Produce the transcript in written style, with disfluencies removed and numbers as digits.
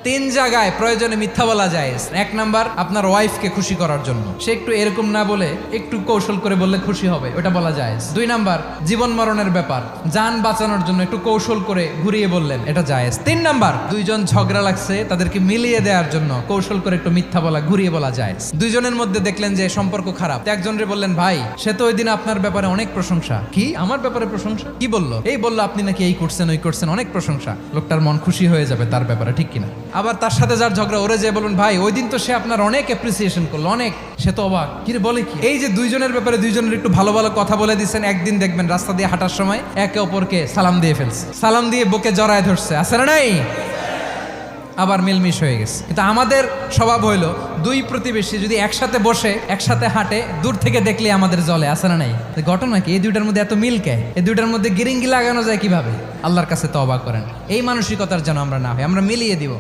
তিন জায়গায় প্রয়োজনে মিথ্যা বলা যায়। এক নাম্বার, আপনার ওয়াইফকে খুশি করার জন্য, সে একটু এরকম না বলে একটু কৌশল করে বললে খুশি হবে, ওটা বলা যায়। দুই নাম্বার, জীবন মরণের ব্যাপার, জান বাঁচানোর জন্য একটু কৌশল করে ঘুরিয়ে বললেন, এটা জায়েজ। তিন নাম্বার, দুইজন ঝগড়া লাগছে, তাদেরকে মিলিয়ে দেওয়ার জন্য কৌশল করে একটু মিথ্যা বলা, ঘুরিয়ে বলা যায়। দুইজনের মধ্যে দেখলেন যে সম্পর্ক খারাপ, একজনরে বললেন, ভাই সে তো ওই দিন আপনার ব্যাপারে অনেক প্রশংসা। কি আমার ব্যাপারে প্রশংসা? কি বললো? এই বললো আপনি নাকি এই করছেন ওই করছেন, অনেক প্রশংসা। লোকটার মন খুশি হয়ে যাবে তার ব্যাপারে, ঠিক কিনা? আবার তার সাথে যার ঝগড়া, ওরে যে বলুন, ভাই ওই দিন তো সে আপনার অনেক অ্যাপ্রিসিয়েশন করলো, অনেক, সে তো অবাক, কি রে বলে কি? এই যে দুইজনের ব্যাপারে দুইজনের একটু ভালো ভালো কথা বলে দিচ্ছেন, একদিন দেখবেন রাস্তা দিয়ে হাঁটার সময় একে অপরকে সালাম দিয়ে ফেলছে, সালাম দিয়ে বুকে জড়ায় ধরছে, আছে না নাই? আবার মিলমিশ হয়ে গেছে। কিন্তু আমাদের স্বভাব হইলো, দুই প্রতিবেশী যদি একসাথে বসে একসাথে হাঁটে, দূর থেকে দেখলে আমাদের জলে, আছে না নাই? ঘটনা কি? এই দুইটার মধ্যে এত মিল কে? এই দুইটার মধ্যে গিরিঙ্গি লাগানো যায় কিভাবে? আল্লাহর কাছে তওবা করেন, এই মানসিকতার যেন আমরা না হয়, আমরা মিলিয়ে দিব।